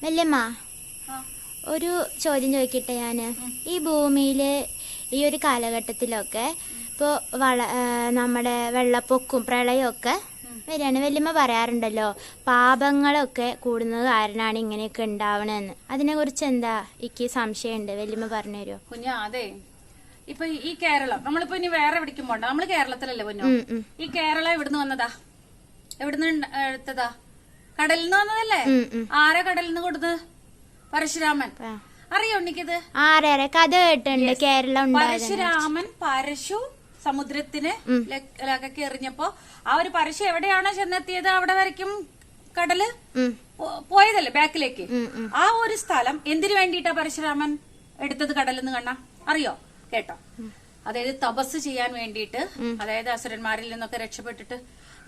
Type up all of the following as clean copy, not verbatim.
വല്യമ്മ, ഒരു ചോദ്യം ചോദിക്കട്ടെ ഞാന്. ഈ ഭൂമിയില് ഈ ഒരു കാലഘട്ടത്തിലൊക്കെ ഇപ്പോൾ നമ്മുടെ വെള്ളപ്പൊക്കവും പ്രളയമൊക്കെ വരികയാണ്. വല്യമ്മ പറയാറുണ്ടല്ലോ, പാപങ്ങളൊക്കെ കൂടുന്നത് കാരണമാണ് ഇങ്ങനെയൊക്കെ ഉണ്ടാവണമെന്ന്. അതിനെ കുറിച്ച് എന്താ എനിക്ക് സംശയമുണ്ട്, വല്യമ്മ പറഞ്ഞു തരുമോ? കുഞ്ഞാ, അതെ, ഇപ്പൊ ഈ കേരളം, നമ്മളിപ്പോ ഇനി വേറെ എവിടേക്കും പോണ്ട, നമ്മള് കേരളത്തിലല്ലേ കുഞ്ഞോ. ഈ കേരളം എവിടുന്ന് വന്നതാ? എവിടുന്ന് എടുത്തതാ? കടലിൽ നിന്ന് വന്നതല്ലേ? ആരാ കടലിൽ നിന്ന് കൊടുത്തത്? പരശുരാമൻ. അറിയോ ഉണ്ണിക്കത്? കഥ കേട്ടുണ്ട്. കേരളം പരശുരാമൻ പരശു സമുദ്രത്തിന് ലകൊക്കെ എറിഞ്ഞപ്പോ ആ ഒരു പരശു എവിടെയാണോ ചെന്നെത്തിയത് അവിടെ വരയ്ക്കും കടല് പോയതല്ലേ ബാക്കിലേക്ക്. ആ ഒരു സ്ഥലം എന്തിനു വേണ്ടിയിട്ടാ പരശുരാമൻ എടുത്തത് കടലിൽ നിന്ന്? കണ്ണ അറിയോ? കേട്ടോ? അതായത് തപസ് ചെയ്യാൻ വേണ്ടിയിട്ട്, അതായത് അസുരന്മാരിൽ നിന്നൊക്കെ രക്ഷപ്പെട്ടിട്ട്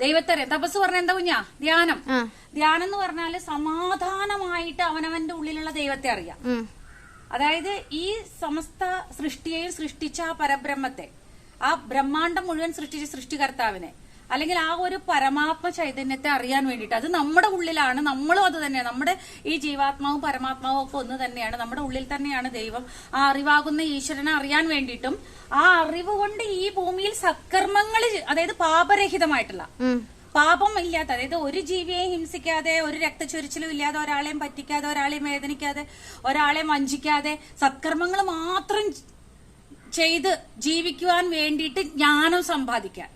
ദൈവത്തെ അറിയാം. തപസ് പറഞ്ഞ എന്താ കുഞ്ഞാ? ധ്യാനം. ധ്യാനം എന്ന് പറഞ്ഞാല് സമാധാനമായിട്ട് അവനവന്റെ ഉള്ളിലുള്ള ദൈവത്തെ അറിയാം. അതായത് ഈ സമസ്ത സൃഷ്ടിയെയും സൃഷ്ടിച്ച ആ പരബ്രഹ്മത്തെ, ആ ബ്രഹ്മാണ്ടം മുഴുവൻ സൃഷ്ടിച്ച സൃഷ്ടികർത്താവിനെ, അല്ലെങ്കിൽ ആ ഒരു പരമാത്മ ചൈതന്യത്തെ അറിയാൻ വേണ്ടിയിട്ട്, അത് നമ്മുടെ ഉള്ളിലാണ്. നമ്മളും അത് തന്നെയാണ്. നമ്മുടെ ഈ ജീവാത്മാവും പരമാത്മാവും ഒക്കെ ഒന്ന് തന്നെയാണ്. നമ്മുടെ ഉള്ളിൽ തന്നെയാണ് ദൈവം. ആ അറിവാകുന്ന ഈശ്വരനെ അറിയാൻ വേണ്ടിയിട്ടും ആ അറിവ് കൊണ്ട് ഈ ഭൂമിയിൽ സത്കർമ്മങ്ങൾ, അതായത് പാപരഹിതമായിട്ടുള്ള, പാപം ഇല്ലാത്ത, അതായത് ഒരു ജീവിയെയും ഹിംസിക്കാതെ, ഒരു രക്തച്ചൊരിച്ചിലും ഇല്ലാതെ, ഒരാളെയും പറ്റിക്കാതെ, ഒരാളെയും വേദനിക്കാതെ, ഒരാളെയും വഞ്ചിക്കാതെ, സത്കർമ്മങ്ങൾ മാത്രം ചെയ്ത് ജീവിക്കുവാൻ വേണ്ടിയിട്ട് ജ്ഞാനം സമ്പാദിക്കാൻ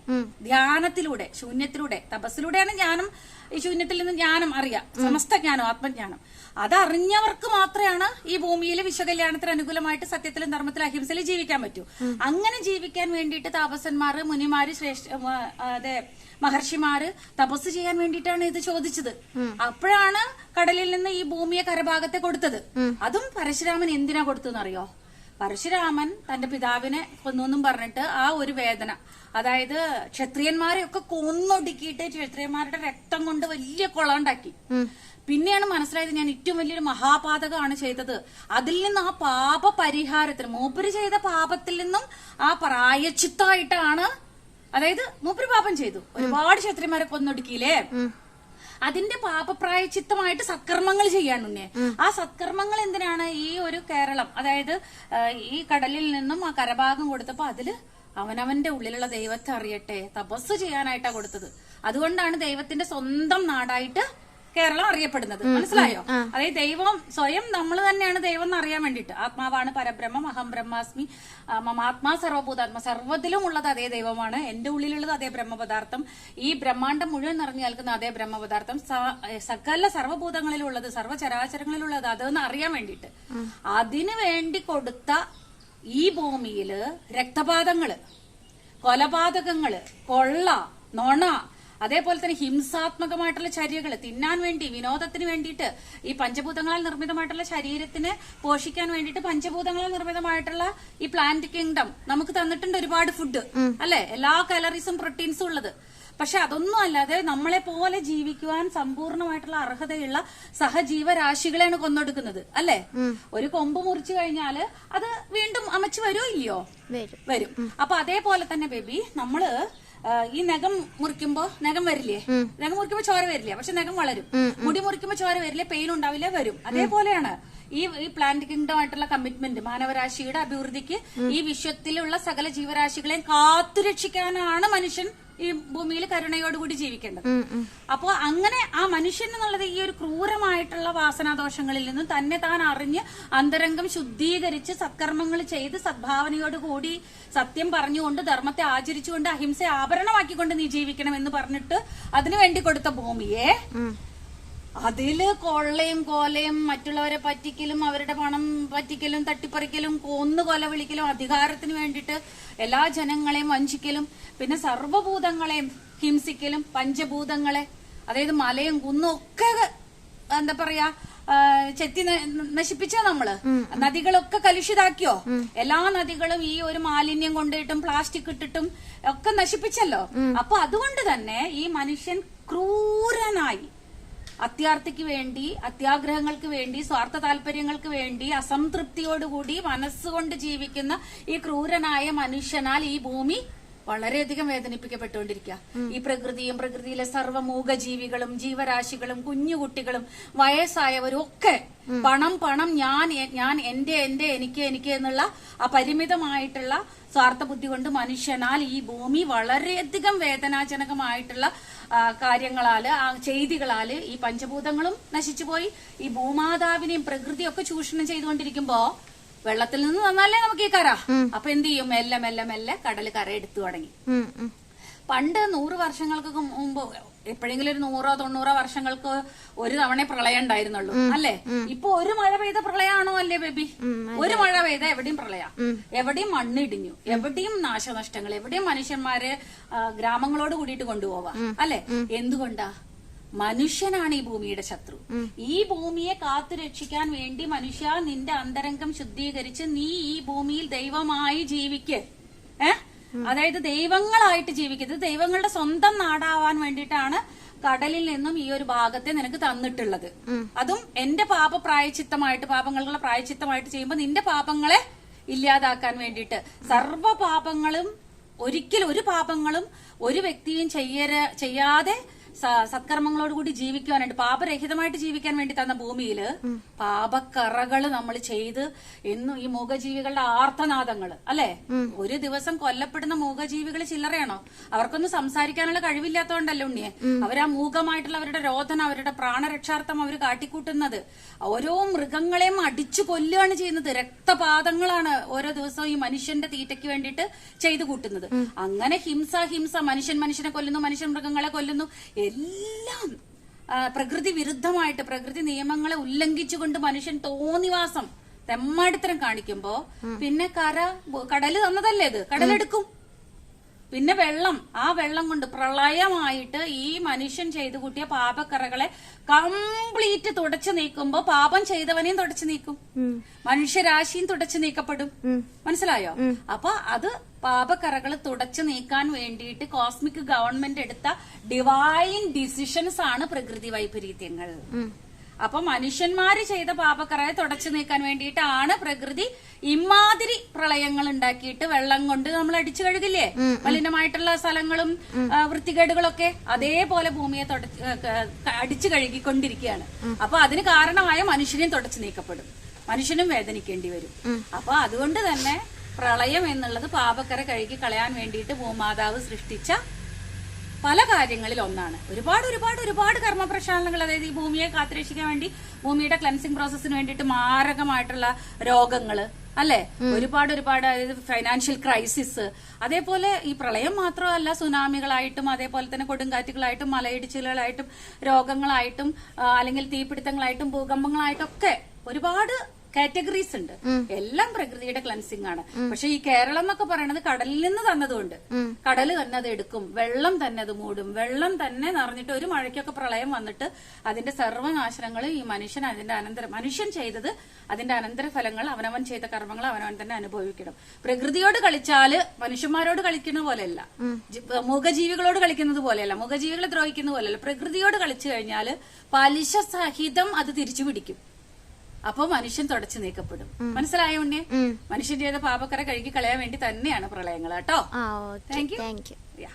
ധ്യാനത്തിലൂടെ, ശൂന്യത്തിലൂടെ, തപസ്സിലൂടെയാണ് ജ്ഞാനം. ഈ ശൂന്യത്തിൽ നിന്ന് ജ്ഞാനം അറിയാം, സമസ്ത ജ്ഞാനം, ആത്മജ്ഞാനം. അതറിഞ്ഞവർക്ക് മാത്രമാണ് ഈ ഭൂമിയിൽ വിശ്വകല്യാണത്തിന് അനുകൂലമായിട്ട് സത്യത്തിലും ധർമ്മത്തിലും അഹിംസയിലും ജീവിക്കാൻ പറ്റൂ. അങ്ങനെ ജീവിക്കാൻ വേണ്ടിയിട്ട് താപസന്മാര്, മുനിമാര്, അതെ മഹർഷിമാര് തപസ് ചെയ്യാൻ വേണ്ടിയിട്ടാണ് ഇത് ചോദിച്ചത്. അപ്പോഴാണ് കടലിൽ നിന്ന് ഈ ഭൂമിയെ കരഭാഗത്തെ കൊടുത്തത്. അതും പരശുരാമൻ എന്തിനാ കൊടുത്തെന്നറിയോ? പരശുരാമൻ തന്റെ പിതാവിനെ കൊന്നെന്നും പറഞ്ഞിട്ട് ആ ഒരു വേദന, അതായത് ക്ഷത്രിയന്മാരെയൊക്കെ കൊന്നൊടുക്കിയിട്ട് ക്ഷത്രിയന്മാരുടെ രക്തം കൊണ്ട് വലിയ കൊളണ്ടാക്കി. പിന്നെയാണ് മനസ്സിലായത്, ഞാൻ ഏറ്റവും വലിയൊരു മഹാപാതകമാണ് ചെയ്തത്. അതിൽ നിന്ന് ആ പാപ പരിഹാരത്തിന്, മൂപ്പര് ചെയ്ത പാപത്തിൽ നിന്നും ആ പ്രായച്ചിത്തമായിട്ടാണ്, അതായത് മൂപ്പര് പാപം ചെയ്തു, ഒരുപാട് ക്ഷത്രിയന്മാരെ കൊന്നൊടുക്കിയില്ലേ, അതിന്റെ പാപപ്രായച്ചിത്തമായിട്ട് സത്കർമ്മങ്ങൾ ചെയ്യാനുണ്ടേ. ആ സത്കർമ്മങ്ങൾ എന്തിനാണ്? ഈ ഒരു കേരളം, അതായത് ഈ കടലിൽ നിന്നും ആ കരഭാഗം കൊടുത്തപ്പോ അതില് അവനവന്റെ ഉള്ളിലുള്ള ദൈവത്തെ അറിയട്ടെ, തപസ് ചെയ്യാനായിട്ടാ കൊടുത്തത്. അതുകൊണ്ടാണ് ദൈവത്തിന്റെ സ്വന്തം നാടായിട്ട് കേരളം അറിയപ്പെടുന്നത്. മനസ്സിലായോ? അതായത് ദൈവം സ്വയം, നമ്മൾ തന്നെയാണ് ദൈവം എന്ന് അറിയാൻ വേണ്ടിയിട്ട്. ആത്മാവാണ് പരബ്രഹ്മം, അഹം ബ്രഹ്മാസ്മി, മമാത്മാ സർവഭൂതാത്മ, സർവ്വത്തിലും ഉള്ളത് അതേ ദൈവമാണ്. എന്റെ ഉള്ളിലുള്ളത് അതേ ബ്രഹ്മപദാർത്ഥം, ഈ ബ്രഹ്മാണ്ടം മുഴുവൻ നിറഞ്ഞു നിൽക്കുന്ന അതേ ബ്രഹ്മപദാർത്ഥം, സകല സർവ്വഭൂതങ്ങളിലുള്ളത്, സർവ്വചരാചരങ്ങളിലുള്ളത് അതെന്ന് അറിയാൻ വേണ്ടിയിട്ട്. അതിനു വേണ്ടി കൊടുത്ത ഈ ഭൂമിയില് രക്തപാതങ്ങള്, കൊലപാതകങ്ങള്, കൊള്ള, നൊണ, അതേപോലെ തന്നെ ഹിംസാത്മകമായിട്ടുള്ള ചര്യകൾ, തിന്നാൻ വേണ്ടി, വിനോദത്തിന് വേണ്ടിയിട്ട്, ഈ പഞ്ചഭൂതങ്ങളാൽ നിർമ്മിതമായിട്ടുള്ള ശരീരത്തിന് പോഷിക്കാൻ വേണ്ടിയിട്ട് പഞ്ചഭൂതങ്ങളാൽ നിർമ്മിതമായിട്ടുള്ള ഈ പ്ലാന്റ് കിങ്ഡം നമുക്ക് തന്നിട്ടുണ്ട് ഒരുപാട് ഫുഡ്, അല്ലെ? എല്ലാ കാലറീസും പ്രോട്ടീൻസും ഉള്ളത്. പക്ഷെ അതൊന്നും അല്ലാതെ നമ്മളെ പോലെ ജീവിക്കുവാൻ സമ്പൂർണമായിട്ടുള്ള അർഹതയുള്ള സഹജീവരാശികളെയാണ് കൊന്നൊടുക്കുന്നത്, അല്ലെ? ഒരു കൊമ്പ് മുറിച്ചു കഴിഞ്ഞാല് അത് വീണ്ടും അമച്ചു വരുമോ ഇല്ലയോ? വരും. അപ്പൊ അതേപോലെ തന്നെ ബേബി, നമ്മള് ഈ നഖം മുറിക്കുമ്പോ നഖം വരില്ലേ? നഖം മുറിക്കുമ്പോ ചോര വരില്ലേ? പക്ഷെ നഖം വളരും. മുടി മുറിക്കുമ്പോ ചോര വരില്ലേ? പെയിൻ ഉണ്ടാവില്ല, വരും. അതേപോലെയാണ് ഈ പ്ലാന്റ് കിങ്ഡം ആയിട്ടുള്ള കമ്മിറ്റ്മെന്റ്, മാനവരാശിയുടെ അഭിവൃദ്ധിക്ക്, ഈ വിശ്വത്തിലുള്ള സകല ജീവരാശികളെയും കാത്തുരക്ഷിക്കാനാണ് മനുഷ്യൻ ഈ ഭൂമിയിൽ കരുണയോടുകൂടി ജീവിക്കേണ്ടത്. അപ്പോ അങ്ങനെ ആ മനുഷ്യൻ എന്നുള്ളത് ഈ ഒരു ക്രൂരമായിട്ടുള്ള വാസനാദോഷങ്ങളിൽ നിന്നും തന്നെ താൻ അറിഞ്ഞ് അന്തരംഗം ശുദ്ധീകരിച്ച് സത്കർമ്മങ്ങൾ ചെയ്ത് സദ്ഭാവനയോടുകൂടി സത്യം പറഞ്ഞുകൊണ്ട് ധർമ്മത്തെ ആചരിച്ചുകൊണ്ട് അഹിംസ ആഭരണമാക്കിക്കൊണ്ട് നീ ജീവിക്കണം എന്ന് പറഞ്ഞിട്ട് അതിനു വേണ്ടി കൊടുത്ത ഭൂമിയെ അതില് കൊള്ളയും കോലയും, മറ്റുള്ളവരെ പറ്റിക്കലും, അവരുടെ പണം പറ്റിക്കലും, തട്ടിപ്പറിക്കലും, കൊന്നു കൊല വിളിക്കലും, അധികാരത്തിന് വേണ്ടിയിട്ട് എല്ലാ ജനങ്ങളെയും വഞ്ചിക്കലും, പിന്നെ സർവ്വഭൂതങ്ങളെയും ഹിംസിക്കലും, പഞ്ചഭൂതങ്ങളെ, അതായത് മലയും കുന്നും ഒക്കെ എന്താ പറയാ ചെത്തി നശിപ്പിച്ചോ നമ്മള്. നദികളൊക്കെ കലുഷിതാക്കിയോ? എല്ലാ നദികളും ഈ ഒരു മാലിന്യം കൊണ്ടിട്ടും പ്ലാസ്റ്റിക് ഇട്ടിട്ടും ഒക്കെ നശിപ്പിച്ചല്ലോ. അപ്പൊ അതുകൊണ്ട് തന്നെ ഈ മനുഷ്യൻ ക്രൂരനായി അത്യാർത്ഥിക്ക് വേണ്ടി, അത്യാഗ്രഹങ്ങൾക്ക് വേണ്ടി, സ്വാർത്ഥ താല്പര്യങ്ങൾക്ക് വേണ്ടി, അസംതൃപ്തിയോടുകൂടി മനസ്സുകൊണ്ട് ജീവിക്കുന്ന ഈ ക്രൂരനായ മനുഷ്യനാൽ ഈ ഭൂമി വളരെയധികം വേദനിപ്പിക്കപ്പെട്ടുകൊണ്ടിരിക്കുക. ഈ പ്രകൃതിയും പ്രകൃതിയിലെ സർവ്വ മൂകജീവികളും ജീവരാശികളും കുഞ്ഞുകുട്ടികളും വയസ്സായവരും ഒക്കെ പണം പണം ഞാൻ എന്റെ എനിക്ക് എന്നുള്ള ആ പരിമിതമായിട്ടുള്ള സ്വാർത്ഥ ബുദ്ധി കൊണ്ട് മനുഷ്യനാൽ ഈ ഭൂമി വളരെയധികം വേദനാജനകമായിട്ടുള്ള കാര്യങ്ങളാല് ആ ചെയ്തികളാല് ഈ പഞ്ചഭൂതങ്ങളും നശിച്ചുപോയി. ഈ ഭൂമാതാവിനെയും പ്രകൃതിയൊക്കെ ചൂഷണം ചെയ്തുകൊണ്ടിരിക്കുമ്പോ വെള്ളത്തിൽ നിന്ന് വന്നാലേ നമുക്ക് ഈ കര. അപ്പൊ എന്ത് ചെയ്യും? മെല്ലെ മെല്ലെ മെല്ലെ കടല് കര എടുത്തു തുടങ്ങി. പണ്ട് 100 വർഷങ്ങൾക്ക് മുമ്പ് എപ്പോഴെങ്കിലും ഒരു 100-90 വർഷങ്ങൾക്ക് ഒരു തവണ പ്രളയം ഉണ്ടായിരുന്നുള്ളൂ അല്ലേ? ഇപ്പൊ ഒരു മഴ പെയ്ത പ്രളയമാണോ അല്ലേ ബേബി? ഒരു മഴ പെയ്ത എവിടെയും പ്രളയ, എവിടെയും മണ്ണിടിഞ്ഞു, എവിടെയും നാശനഷ്ടങ്ങൾ, എവിടെയും മനുഷ്യന്മാരെ ഗ്രാമങ്ങളോട് കൂടിയിട്ട് കൊണ്ടുപോവാ അല്ലെ? എന്തുകൊണ്ടാ? മനുഷ്യനാണ് ഈ ഭൂമിയുടെ ശത്രു. ഈ ഭൂമിയെ കാത്തു രക്ഷിക്കാൻ വേണ്ടി മനുഷ്യ നിന്റെ അന്തരംഗം ശുദ്ധീകരിച്ച് നീ ഈ ഭൂമിയിൽ ദൈവമായി ജീവിക്ക്. അതായത് ദൈവങ്ങളായിട്ട് ജീവിക്കരുത്. ദൈവങ്ങളുടെ സ്വന്തം നാടാവാൻ വേണ്ടിയിട്ടാണ് കടലിൽ നിന്നും ഈ ഒരു ഭാഗത്തെ നിനക്ക് തന്നിട്ടുള്ളത്. അതും എന്റെ പാപപ്രായച്ചിത്തമായിട്ട്, പാപങ്ങളുടെ പ്രായച്ചിത്തമായിട്ട് ചെയ്യുമ്പോൾ നിന്റെ പാപങ്ങളെ ഇല്ലാതാക്കാൻ വേണ്ടിയിട്ട്. സർവ്വ പാപങ്ങളും ഒരിക്കലും ഒരു പാപങ്ങളും ഒരു വ്യക്തിയും ചെയ്യാതെ സത്കർമ്മങ്ങളോട് കൂടി ജീവിക്കുവാനായിട്ട്, പാപരഹിതമായിട്ട് ജീവിക്കാൻ വേണ്ടി തന്ന ഭൂമിയില് പാപക്കറകള് നമ്മൾ ചെയ്ത് എന്നും ഈ മൂകജീവികളുടെ ആർത്തനാദങ്ങള് അല്ലെ? ഒരു ദിവസം കൊല്ലപ്പെടുന്ന മൂകജീവികൾ ചില്ലറയാണോ? അവർക്കൊന്നും സംസാരിക്കാനുള്ള കഴിവില്ലാത്തതുകൊണ്ടല്ലേ ഉണ്ണിയെ അവരാ മൂകമായിട്ടുള്ള അവരുടെ രോധന, അവരുടെ പ്രാണരക്ഷാർത്ഥം അവർ കാട്ടിക്കൂട്ടുന്നത്. ഓരോ മൃഗങ്ങളെയും അടിച്ചു കൊല്ലുകയാണ് ചെയ്യുന്നത്. രക്തപാതങ്ങളാണ് ഓരോ ദിവസവും ഈ മനുഷ്യന്റെ തീറ്റയ്ക്ക് വേണ്ടിയിട്ട് ചെയ്തു കൂട്ടുന്നത്. അങ്ങനെ ഹിംസ മനുഷ്യനെ കൊല്ലുന്നു, മനുഷ്യൻ മൃഗങ്ങളെ കൊല്ലുന്നു. എല്ലാം പ്രകൃതി വിരുദ്ധമായിട്ട്, പ്രകൃതി നിയമങ്ങളെ ഉല്ലംഘിച്ചുകൊണ്ട് മനുഷ്യൻ തോന്നിവാസം തെമ്മാടിത്തരം കാണിക്കുമ്പോ പിന്നെ കടല് തന്നതല്ലേ ഇത്, കടലെടുക്കും. പിന്നെ വെള്ളം, ആ വെള്ളം കൊണ്ട് പ്രളയമായിട്ട് ഈ മനുഷ്യൻ ചെയ്തു കൂട്ടിയ പാപക്കറകളെ കംപ്ലീറ്റ് തുടച്ചു നീക്കുമ്പോ പാപം ചെയ്തവനെയും തുടച്ചു നീക്കും, മനുഷ്യരാശിയും തുടച്ചു നീക്കപ്പെടും. മനസ്സിലായോ? അപ്പൊ അത് പാപക്കറകൾ തുടച്ചു നീക്കാൻ വേണ്ടിയിട്ട് കോസ്മിക് ഗവൺമെന്റ് എടുത്ത ഡിവൈൻ ഡിസിഷൻസ് ആണ് പ്രകൃതി വൈപരീത്യങ്ങൾ. അപ്പൊ മനുഷ്യന്മാര് ചെയ്ത പാപക്കറയെ തുടച്ചു നീക്കാൻ വേണ്ടിയിട്ടാണ് പ്രകൃതി ഇമാതിരി പ്രളയങ്ങൾ ഉണ്ടാക്കിയിട്ട് വെള്ളം കൊണ്ട് നമ്മൾ അടിച്ചു കഴുകില്ലേ മലിനമായിട്ടുള്ള സ്ഥലങ്ങളും വൃത്തികേടുകളൊക്കെ, അതേപോലെ ഭൂമിയെ അടിച്ചു കഴുകിക്കൊണ്ടിരിക്കുകയാണ്. അപ്പൊ അതിന് കാരണമായ മനുഷ്യനെയും തുടച്ചു നീക്കപ്പെടും, മനുഷ്യനും വേദനിക്കേണ്ടി വരും. അപ്പൊ അതുകൊണ്ട് തന്നെ പ്രളയം എന്നുള്ളത് പാപക്കര കഴുകി കളയാൻ വേണ്ടിയിട്ട് ഭൂമാതാവ് സൃഷ്ടിച്ച പല കാര്യങ്ങളിൽ ഒന്നാണ്. ഒരുപാട് കർമ്മപ്രശാലനങ്ങൾ, അതായത് ഈ ഭൂമിയെ കാത്തുരക്ഷിക്കാൻ വേണ്ടി ഭൂമിയുടെ ക്ലെൻസിങ് പ്രോസസ്സിന് വേണ്ടിയിട്ട് മാരകമായിട്ടുള്ള രോഗങ്ങള് അല്ലെ, ഒരുപാട് അതായത് ഫൈനാൻഷ്യൽ ക്രൈസിസ്, അതേപോലെ ഈ പ്രളയം മാത്രമല്ല സുനാമികളായിട്ടും അതേപോലെ തന്നെ കൊടുങ്കാറ്റുകളായിട്ടും മലയിടിച്ചിലുകളായിട്ടും രോഗങ്ങളായിട്ടും അല്ലെങ്കിൽ തീപിടുത്തങ്ങളായിട്ടും ഭൂകമ്പങ്ങളായിട്ടും ഒക്കെ ഒരുപാട് കാറ്റഗറീസ് ഉണ്ട്. എല്ലാം പ്രകൃതിയുടെ ക്ലൻസിങ് ആണ്. പക്ഷെ ഈ കേരളം എന്നൊക്കെ പറയണത് കടലിൽ നിന്ന് തന്നതുകൊണ്ട് കടല് തന്നെ അത് എടുക്കും, വെള്ളം തന്നെ അത് മൂടും, വെള്ളം തന്നെ നിറഞ്ഞിട്ട് ഒരു മഴയ്ക്കൊക്കെ പ്രളയം വന്നിട്ട് അതിന്റെ സർവ്വനാശനങ്ങൾ ഈ മനുഷ്യൻ ചെയ്തത് അതിന്റെ അനന്തരഫലങ്ങൾ, അവനവൻ ചെയ്ത കർമ്മങ്ങൾ അവനവൻ തന്നെ അനുഭവിക്കണം. പ്രകൃതിയോട് കളിച്ചാല് മനുഷ്യന്മാരോട് കളിക്കുന്ന പോലെയല്ല, മൂകജീവികളോട് കളിക്കുന്നത് പോലെയല്ല, മൂകജീവികളെ ദ്രോഹിക്കുന്ന പോലെയല്ല. പ്രകൃതിയോട് കളിച്ചു കഴിഞ്ഞാല് പലിശ സഹിതം അത് തിരിച്ചു പിടിക്കും. അപ്പൊ മനുഷ്യൻ തുടച്ചു നീക്കപ്പെടും. മനസ്സിലായോ ഉണ്ണേ? മനുഷ്യൻ ചെയ്ത പാപക്കര കഴുകി കളയാൻ വേണ്ടി തന്നെയാണ് പ്രളയങ്ങൾ കേട്ടോ. Thank you.